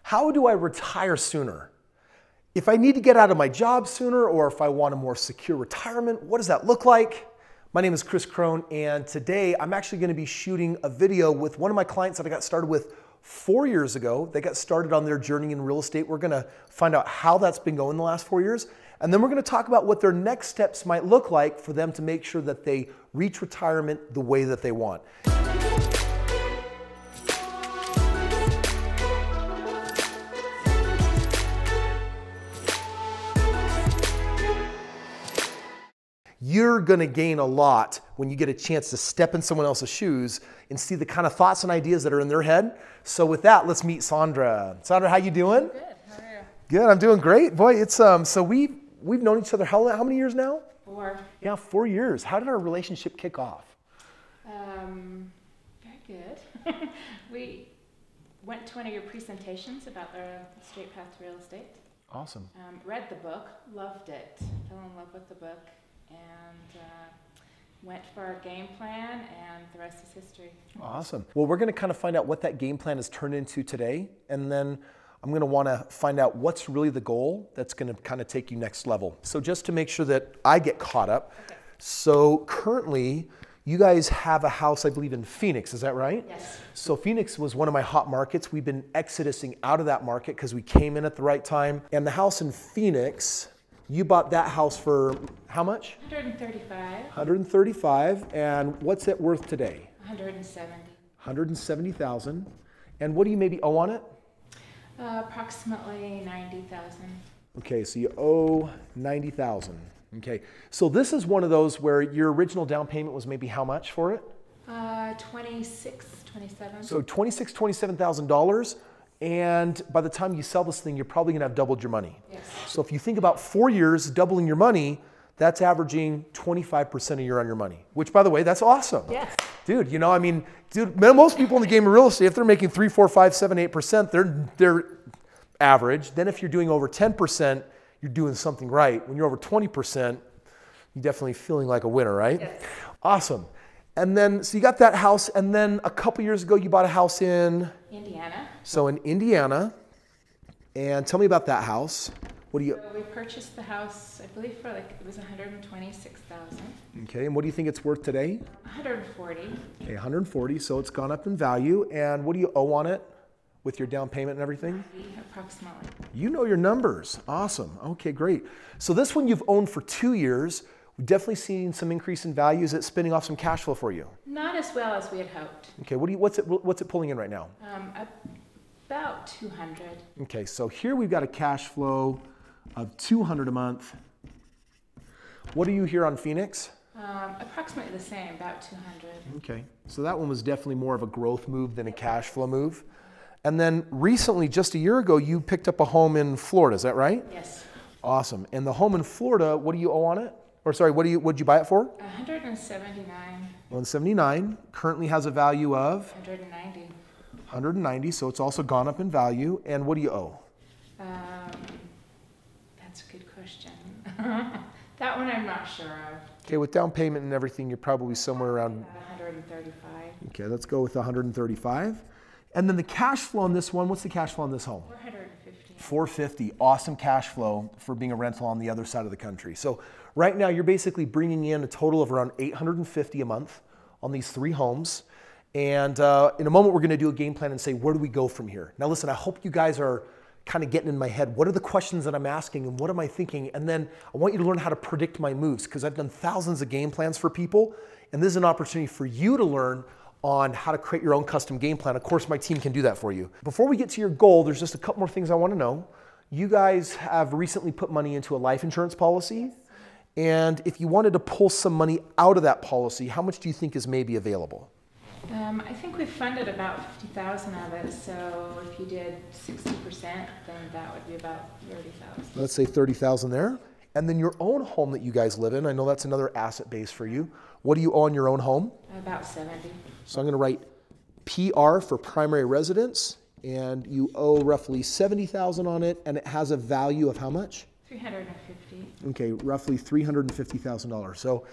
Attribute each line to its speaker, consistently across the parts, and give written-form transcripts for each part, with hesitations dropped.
Speaker 1: How do I retire sooner? If I need to get out of my job sooner, or if I want a more secure retirement, what does that look like? My name is Kris Krohn, and today I'm actually going to be shooting a video with one of my clients that I got started with 4 years ago. They got started on their journey in real estate. We're going to find out how that's been going the last 4 years, and then we're going to talk about what their next steps might look like for them to make sure that they reach retirement the way that they want. You're going to gain a lot when you get a chance to step in someone else's shoes and see the kind of thoughts and ideas that are in their head. So with that, let's meet Sandra. Sandra, how you doing?
Speaker 2: Good. How are you?
Speaker 1: Good. I'm doing great. Boy, it's so we've known each other how many years now?
Speaker 2: 4.
Speaker 1: Yeah, 4 years. How did our relationship kick off?
Speaker 2: Very good. We went to one of your presentations about the Straight Path to Real Estate.
Speaker 1: Awesome.
Speaker 2: Read the book, loved it, fell in love with the book, and went for our game plan, and the rest is history.
Speaker 1: Awesome. Well, we're going to kind of find out what that game plan has turned into today, and then I'm going to want to find out what's really the goal that's going to kind of take you next level. So just to make sure that I get caught up, okay. So currently you guys have a house, I believe, in Phoenix, is that right?
Speaker 2: Yes.
Speaker 1: So Phoenix was one of my hot markets. We've been exodusing out of that market because we came in at the right time. And the house in Phoenix, you bought that house for how much?
Speaker 2: $135.
Speaker 1: $135. And what's it worth today?
Speaker 2: $170.
Speaker 1: $170,000. And what do you maybe owe on it?
Speaker 2: Approximately $90,000.
Speaker 1: Okay, so you owe $90,000. Okay, so this is one of those where your original down payment was maybe how much for it?
Speaker 2: $27,000.
Speaker 1: So $27,000, and by the time you sell this thing, you're probably gonna have doubled your money.
Speaker 2: Yes.
Speaker 1: So if you think about 4 years doubling your money, that's averaging 25% a year on your money, which, by the way, that's awesome.
Speaker 2: Yes.
Speaker 1: Dude, you know, I mean, dude, most people in the game of real estate, if they're making 3, 4, 5, 7, 8%, they're average. Then if you're doing over 10%, you're doing something right. When you're over 20%, you're definitely feeling like a winner, right?
Speaker 2: Yes.
Speaker 1: Awesome. And then, so you got that house, and then a couple years ago, you bought a house in?
Speaker 2: Indiana.
Speaker 1: So in Indiana, and tell me about that house. What do you?
Speaker 2: So we purchased the house, I believe, for it was $126,000.
Speaker 1: Okay, and what do you think it's worth today?
Speaker 2: $140.
Speaker 1: Okay, $140, so it's gone up in value. And what do you owe on it with your down payment and everything?
Speaker 2: Approximately.
Speaker 1: You know your numbers. Awesome. Okay, great. So this one you've owned for 2 years. We've definitely seen some increase in value. Is it spinning off some cash flow for you?
Speaker 2: Not as well as we had hoped.
Speaker 1: Okay, what's it pulling in right now?
Speaker 2: About 200.
Speaker 1: Okay, so here we've got a cash flow of 200 a month. What are you here on Phoenix?
Speaker 2: Approximately the same, about 200.
Speaker 1: Okay, so that one was definitely more of a growth move than a cash flow move. And then recently, just a year ago, you picked up a home in Florida, is that right?
Speaker 2: Yes.
Speaker 1: Awesome. And the home in Florida, what do you owe on it? Or sorry, what'd you buy it for?
Speaker 2: $179.
Speaker 1: $179. Currently has a value of?
Speaker 2: $190.
Speaker 1: $190, so it's also gone up in value. And what do you owe?
Speaker 2: That's a good question. That one I'm not sure of.
Speaker 1: Okay, with down payment and everything, you're probably somewhere around?
Speaker 2: 135.
Speaker 1: Okay, let's go with 135. And then the cash flow on this one, what's the cash flow on this home?
Speaker 2: 450.
Speaker 1: 450. Awesome cash flow for being a rental on the other side of the country. So right now you're basically bringing in a total of around $850 a month on these 3 homes. And in a moment we're going to do a game plan and say, where do we go from here? Now listen, I hope you guys are kind of getting in my head. What are the questions that I'm asking and what am I thinking? And then I want you to learn how to predict my moves, because I've done thousands of game plans for people, and this is an opportunity for you to learn on how to create your own custom game plan. Of course, my team can do that for you. Before we get to your goal, there's just a couple more things I want to know. You guys have recently put money into a life insurance policy. And if you wanted to pull some money out of that policy, how much do you think is maybe available?
Speaker 2: I think we've funded about $50,000 of it. So if you did 60%, then that would be about $30,000.
Speaker 1: Let's say $30,000 there. And then your own home that you guys live in, I know that's another asset base for you. What do you owe on your own home?
Speaker 2: About 70.
Speaker 1: So I'm going to write PR for primary residence, and you owe roughly $70,000 on it, and it has a value of how much?
Speaker 2: $350.
Speaker 1: Okay, roughly $350,000. So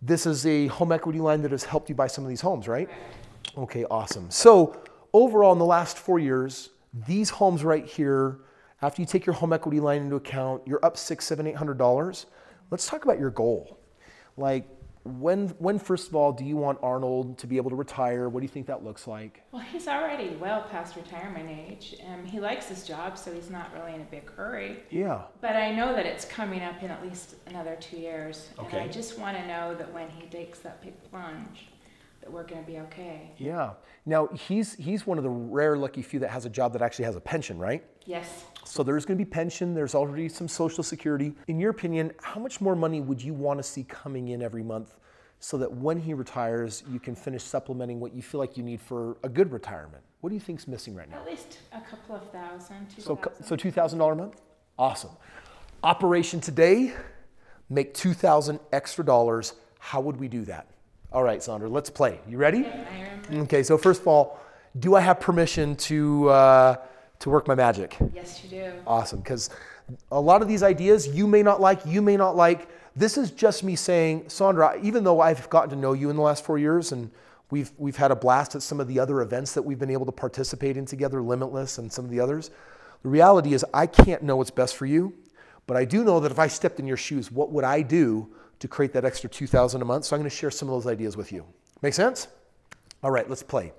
Speaker 1: this is a home equity line that has helped you buy some of these homes, right?
Speaker 2: Correct.
Speaker 1: Okay, awesome. So overall, in the last 4 years, These homes right here, after you take your home equity line into account, you're up $600, $700, $800. Let's talk about your goal. Like, when first of all, do you want Arnold to be able to retire? What do you think that looks like?
Speaker 2: Well, he's already well past retirement age. He likes his job, so he's not really in a big hurry.
Speaker 1: Yeah.
Speaker 2: But I know that it's coming up in at least another 2 years.
Speaker 1: Okay.
Speaker 2: And I just want to know that when he takes that big plunge, that we're going to be okay.
Speaker 1: Yeah. Now, he's one of the rare lucky few that has a job that actually has a pension, right?
Speaker 2: Yes.
Speaker 1: So there's going to be pension. There's already some Social Security. In your opinion, how much more money would you want to see coming in every month so that when he retires, you can finish supplementing what you feel like you need for a good retirement? What do you think's missing right now?
Speaker 2: At least a couple of thousand,
Speaker 1: So
Speaker 2: $2,000.
Speaker 1: $2,000 a month? Awesome. Operation today, make $2,000 extra. How would we do that? All right, Sandra, let's play. You ready?
Speaker 2: Yeah, I remember.
Speaker 1: Okay, so first of all, do I have permission to work my magic?
Speaker 2: Yes, you do.
Speaker 1: Awesome, because a lot of these ideas you may not like, you may not like. This is just me saying, Sandra, even though I've gotten to know you in the last 4 years and we've had a blast at some of the other events that we've been able to participate in together, Limitless and some of the others, the reality is I can't know what's best for you, but I do know that if I stepped in your shoes, what would I do to create that extra $2,000 a month? So I'm going to share some of those ideas with you. Make sense? All right, let's play.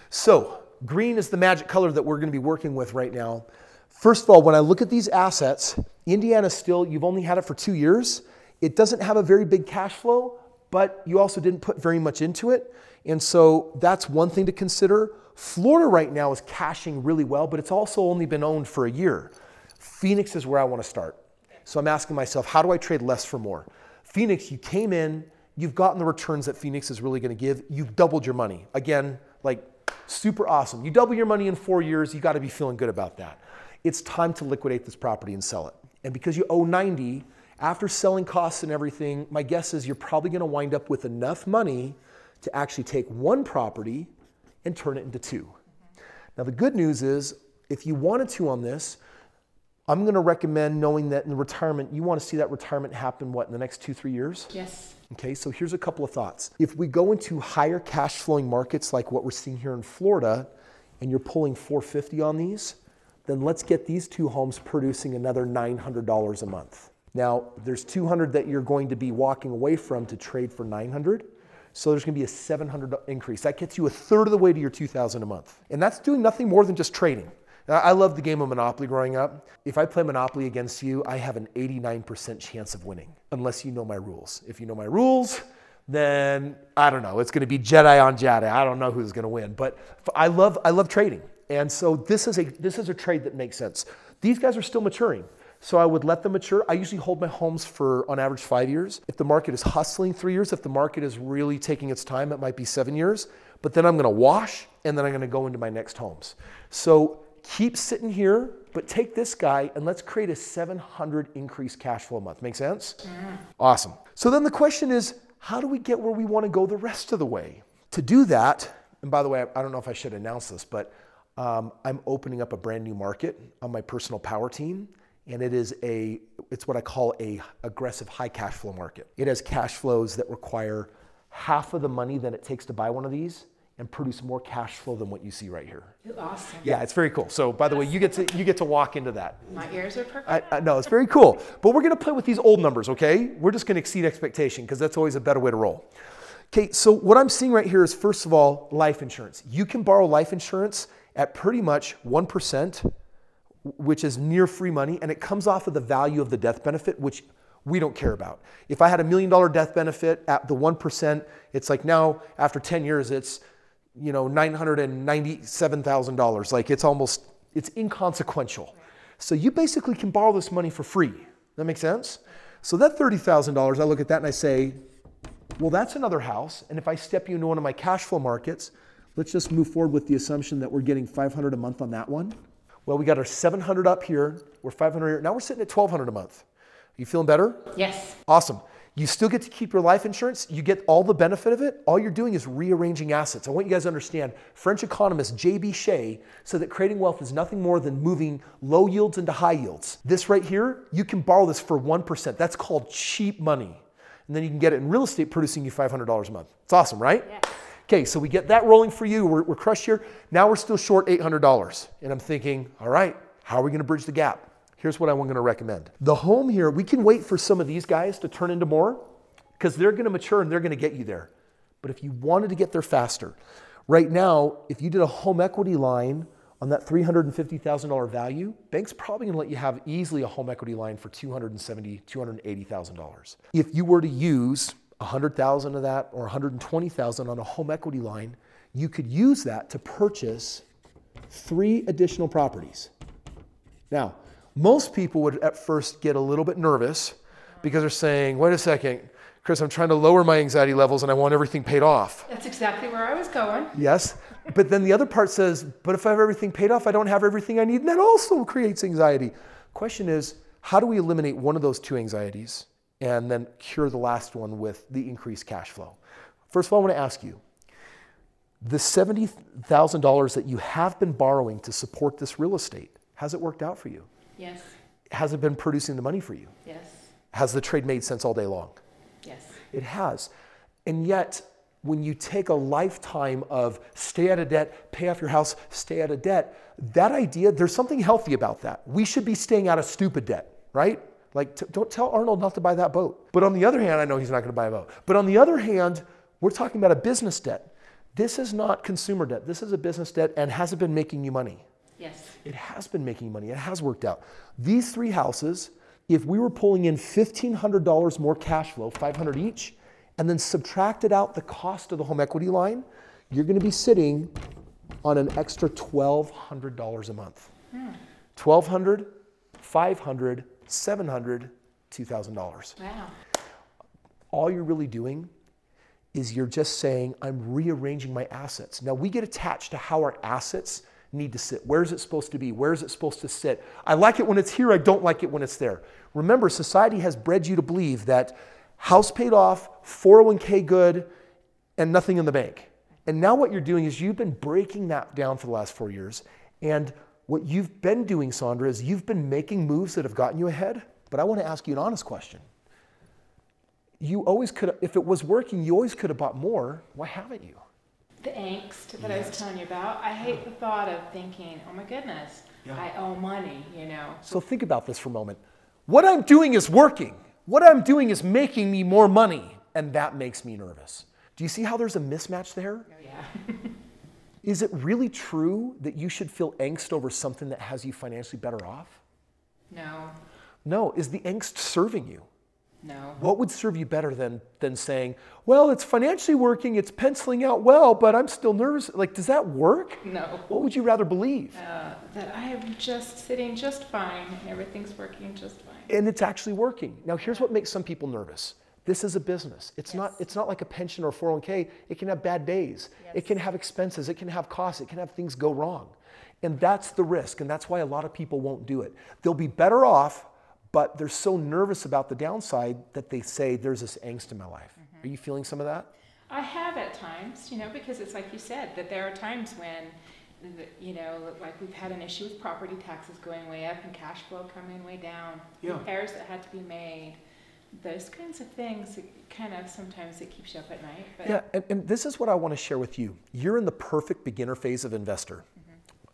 Speaker 1: So green is the magic color that we're going to be working with right now. First of all, when I look at these assets, Indiana still, you've only had it for 2 years. It doesn't have a very big cash flow, but you also didn't put very much into it. And so that's one thing to consider. Florida right now is cashing really well, but it's also only been owned for a year. Phoenix is where I want to start. So I'm asking myself, how do I trade less for more? Phoenix, you came in, you've gotten the returns that Phoenix is really going to give. You've doubled your money. Again, like super awesome. You double your money in 4 years, you got to be feeling good about that. It's time to liquidate this property and sell it. And because you owe 90, after selling costs and everything, my guess is you're probably going to wind up with enough money to actually take one property and turn it into 2. Now the good news is, if you wanted to on this, I'm going to recommend knowing that in retirement, you want to see that retirement happen, what, in the next 2-3 years?
Speaker 2: Yes.
Speaker 1: Okay, so here's a couple of thoughts. If we go into higher cash flowing markets like what we're seeing here in Florida, and you're pulling 450 on these, then let's get these 2 homes producing another $900 a month. Now, there's 200 that you're going to be walking away from to trade for 900. So there's going to be a $700 increase. That gets you a third of the way to your $2,000 a month. And that's doing nothing more than just trading. Now, I loved the game of Monopoly growing up. If I play Monopoly against you, I have an 89% chance of winning, unless you know my rules. If you know my rules, then I don't know. It's going to be Jedi on Jedi. I don't know who's going to win. But I love trading. And so this is a trade that makes sense. These guys are still maturing. So I would let them mature. I usually hold my homes for, on average, 5 years. If the market is hustling, 3 years. If the market is really taking its time, it might be 7 years. But then I'm going to wash, and then I'm going to go into my next homes. So keep sitting here, but take this guy, and let's create a 700 increase cash flow a month. Make sense? Mm-hmm. Awesome. So then the question is, how do we get where we want to go the rest of the way? To do that, and by the way, I don't know if I should announce this, but I'm opening up a brand new market on my personal power team. And it's what I call a aggressive high cash flow market. It has cash flows that require half of the money that it takes to buy one of these and produce more cash flow than what you see right here.
Speaker 2: Awesome.
Speaker 1: Yeah, it's very cool. So by the way, you get to walk into that.
Speaker 2: My ears are perfect.
Speaker 1: No, it's very cool. But we're going to play with these old numbers, okay? We're just going to exceed expectation because that's always a better way to roll. Okay, so what I'm seeing right here is, first of all, life insurance. You can borrow life insurance at pretty much 1%, which is near free money, and it comes off of the value of the death benefit, which we don't care about. If I had $1 million death benefit at the 1%, it's like now after 10 years, it's $997,000. Like it's inconsequential. So you basically can borrow this money for free. That makes sense? So that $30,000, I look at that and I say, well, that's another house. And if I step you into one of my cash flow markets, let's just move forward with the assumption that we're getting $500 a month on that one. Well, we got our $700 up here. We're $500 here. Now we're sitting at $1,200 a month. Are you feeling better?
Speaker 2: Yes.
Speaker 1: Awesome. You still get to keep your life insurance. You get all the benefit of it. All you're doing is rearranging assets. I want you guys to understand, French economist J.B. Shea said that creating wealth is nothing more than moving low yields into high yields. This right here, you can borrow this for 1%. That's called cheap money. And then you can get it in real estate producing you $500 a month. It's awesome, right?
Speaker 2: Yeah.
Speaker 1: Okay, so we get that rolling for you. We're crushed here. Now we're still short $800. And I'm thinking, all right, how are we going to bridge the gap? Here's what I'm going to recommend. The home here, we can wait for some of these guys to turn into more because they're going to mature and they're going to get you there. But if you wanted to get there faster, right now, if you did a home equity line on that $350,000 value, bank's probably going to let you have easily a home equity line for $270,000, $280,000. If you were to use $100,000 of that or $120,000 on a home equity line, you could use that to purchase 3 additional properties. Now, most people would at first get a little bit nervous because they're saying, wait a second, Kris, I'm trying to lower my anxiety levels and I want everything paid off.
Speaker 2: That's exactly where I was going.
Speaker 1: Yes, but then the other part says, but if I have everything paid off, I don't have everything I need, and that also creates anxiety. Question is, how do we eliminate one of those 2 anxieties and then cure the last one with the increased cash flow? First of all, I want to ask you, the $70,000 that you have been borrowing to support this real estate, has it worked out for you?
Speaker 2: Yes.
Speaker 1: Has it been producing the money for you?
Speaker 2: Yes.
Speaker 1: Has the trade made sense all day long?
Speaker 2: Yes.
Speaker 1: It has. And yet, when you take a lifetime of stay out of debt, pay off your house, stay out of debt, that idea, there's something healthy about that. We should be staying out of stupid debt, right? Like, don't tell Arnold not to buy that boat. But on the other hand, I know he's not going to buy a boat. But on the other hand, we're talking about a business debt. This is not consumer debt. This is a business debt, and has it been making you money?
Speaker 2: Yes.
Speaker 1: It has been making money. It has worked out. These 3 houses, if we were pulling in $1,500 more cash flow, $500 each, and then subtracted out the cost of the home equity line, you're going to be sitting on an extra $1,200 a month. $1,200, $500, $700, $2,000.
Speaker 2: Wow.
Speaker 1: All you're really doing is you're just saying, I'm rearranging my assets. Now, we get attached to how our assets need to sit. Where is it supposed to be? Where is it supposed to sit? I like it when it's here. I don't like it when it's there. Remember, society has bred you to believe that house paid off, 401k good, and nothing in the bank. And now what you're doing is you've been breaking that down for the last 4 years. And what you've been doing, Sandra, is you've been making moves that have gotten you ahead. But I want to ask you an honest question. You always could, if it was working, you always could have bought more. Why haven't you?
Speaker 2: The angst that I was telling you about. I hate the thought of thinking, oh my goodness, I owe money, you know.
Speaker 1: So think about this for a moment. What I'm doing is working. What I'm doing is making me more money, and that makes me nervous. Do you see how there's a mismatch there?
Speaker 2: Oh yeah.
Speaker 1: Is it really true that you should feel angst over something that has you financially better off?
Speaker 2: No.
Speaker 1: No. Is the angst serving you?
Speaker 2: No.
Speaker 1: What would serve you better than saying, well, it's financially working, it's penciling out well, but I'm still nervous? Like, does that work?
Speaker 2: No.
Speaker 1: What would you rather believe?
Speaker 2: That I am just sitting just fine and everything's working just fine.
Speaker 1: And it's actually working. Now, here's what makes some people nervous. This is a business. It's not like a pension or 401k. It can have bad days. Yes. It can have expenses. It can have costs. It can have things go wrong. And that's the risk. And that's why a lot of people won't do it. They'll be better off, but they're so nervous about the downside that they say, there's this angst in my life. Are you feeling some of that?
Speaker 2: I have at times, you know, because it's like you said, that there are times when, you know, like we've had an issue with property taxes going way up and cash flow coming way down, repairs that had to be made, those kinds of things, kind of sometimes it keeps you up at night. But
Speaker 1: yeah, and this is what I want to share with you. You're in the perfect beginner phase of investor.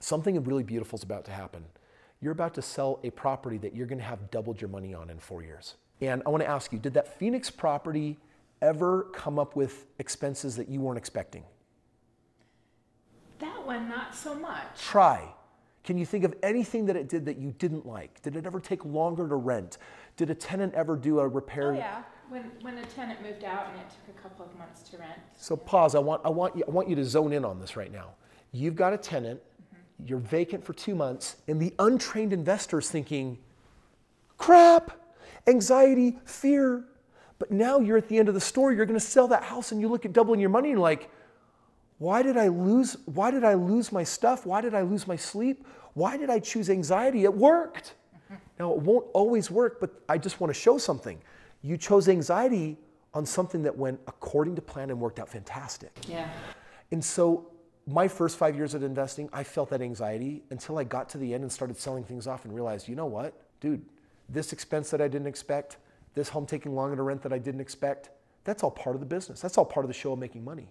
Speaker 1: Something really beautiful is about to happen. You're about to sell a property that you're going to have doubled your money on in 4 years. And I want to ask you, did that Phoenix property ever come up with expenses that you weren't expecting?
Speaker 2: That one, not so much.
Speaker 1: Try. Can you think of anything that it did that you didn't like? Did it ever take longer to rent? Did a tenant ever do a repair?
Speaker 2: Oh yeah, when a tenant moved out and it took a couple of months to rent.
Speaker 1: So pause. I want you to zone in on this right now. You've got a tenant. You're vacant for 2 months, and the untrained investor's thinking, crap, anxiety, fear. But now you're at the end of the story. You're going to sell that house, and you look at doubling your money, and you're like, why did I lose my stuff? Why did I lose my sleep? Why did I choose anxiety? It worked. Now, it won't always work, but I just want to show something. You chose anxiety on something that went according to plan and worked out fantastic.
Speaker 2: Yeah.
Speaker 1: And so my first 5 years of investing, I felt that anxiety until I got to the end and started selling things off and realized, you know what, dude, this expense that I didn't expect, this home taking longer to rent that I didn't expect, that's all part of the business. That's all part of the show of making money.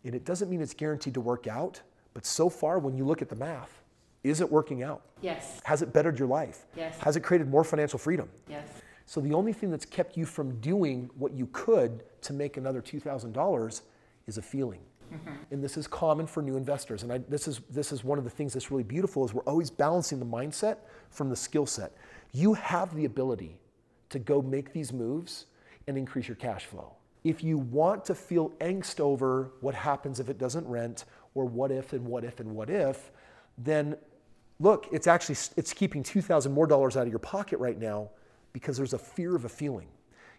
Speaker 1: And it doesn't mean it's guaranteed to work out, but so far when you look at the math, is it working out?
Speaker 2: Yes.
Speaker 1: Has it bettered your life?
Speaker 2: Yes.
Speaker 1: Has it created more financial freedom?
Speaker 2: Yes.
Speaker 1: So the only thing that's kept you from doing what you could to make another $2,000 is a feeling. And this is common for new investors. And this is one of the things that's really beautiful is we're always balancing the mindset from the skill set. You have the ability to go make these moves and increase your cash flow. If you want to feel angst over what happens if it doesn't rent, or what if and what if and what if, then look, it's keeping $2,000 more out of your pocket right now because there's a fear of a feeling.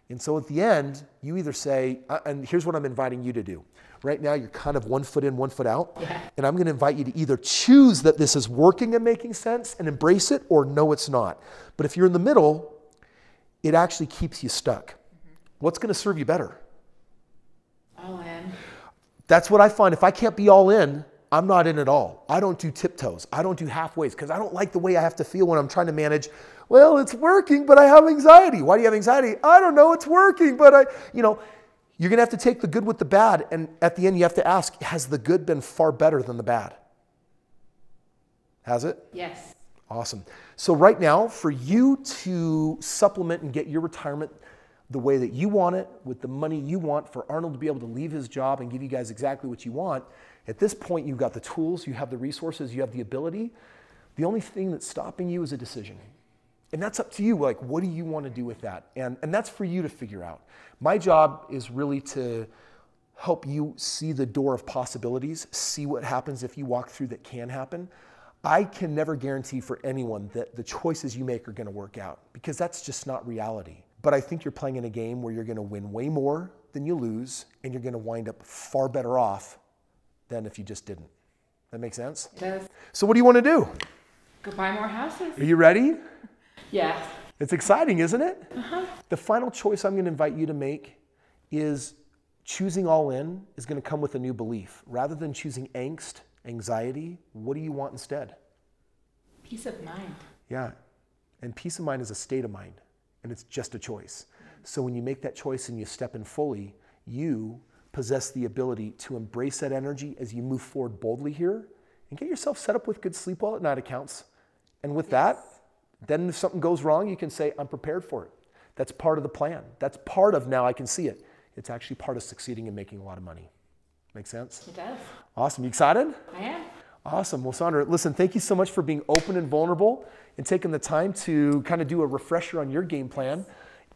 Speaker 1: And so at the end, you either say, and here's what I'm inviting you to do. Right now, you're kind of 1 foot in, 1 foot out. Yeah. And I'm going to invite you to either choose that this is working and making sense and embrace it, or no, it's not. But if you're in the middle, it actually keeps you stuck. What's going to serve you better?
Speaker 2: All in.
Speaker 1: That's what I find. If I can't be all in, I'm not in at all. I don't do tiptoes. I don't do halfways because I don't like the way I have to feel when I'm trying to manage. Well, it's working, but I have anxiety. Why do you have anxiety? I don't know, it's working, but you're going to have to take the good with the bad. And at the end, you have to ask, has the good been far better than the bad? Has it?
Speaker 2: Yes.
Speaker 1: Awesome. So right now, for you to supplement and get your retirement the way that you want it, with the money you want, for Arnold to be able to leave his job and give you guys exactly what you want, at this point, you've got the tools, you have the resources, you have the ability. The only thing that's stopping you is a decision. And that's up to you. Like, what do you want to do with that? And that's for you to figure out. My job is really to help you see the door of possibilities, see what happens if you walk through that can happen. I can never guarantee for anyone that the choices you make are going to work out, because that's just not reality. But I think you're playing in a game where you're going to win way more than you lose, and you're going to wind up far better off than if you just didn't. That make sense?
Speaker 2: It does.
Speaker 1: So what do you want to do?
Speaker 2: Go buy more houses.
Speaker 1: Are you ready?
Speaker 2: Yeah.
Speaker 1: It's exciting, isn't it?
Speaker 2: Uh-huh.
Speaker 1: The final choice I'm going to invite you to make is choosing all in is going to come with a new belief. Rather than choosing angst, anxiety, what do you want instead?
Speaker 2: Peace of mind.
Speaker 1: Yeah. And peace of mind is a state of mind, and it's just a choice. So when you make that choice and you step in fully, you possess the ability to embrace that energy as you move forward boldly here and get yourself set up with good sleep well at night accounts. And with that, then if something goes wrong, you can say, I'm prepared for it. That's part of the plan. That's part of, now I can see it. It's actually part of succeeding and making a lot of money. Make sense?
Speaker 2: It does.
Speaker 1: Awesome. You excited?
Speaker 2: I am.
Speaker 1: Awesome. Well, Sandra, listen, thank you so much for being open and vulnerable and taking the time to kind of do a refresher on your game plan.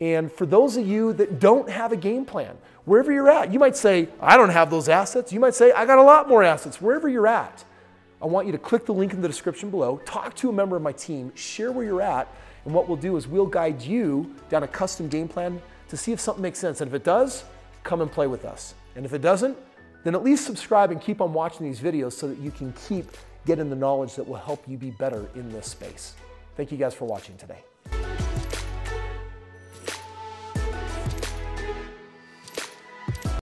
Speaker 1: And for those of you that don't have a game plan, wherever you're at, you might say, I don't have those assets. You might say, I got a lot more assets. Wherever you're at, I want you to click the link in the description below, talk to a member of my team, share where you're at, and what we'll do is we'll guide you down a custom game plan to see if something makes sense. And if it does, come and play with us. And if it doesn't, then at least subscribe and keep on watching these videos so that you can keep getting the knowledge that will help you be better in this space. Thank you guys for watching today.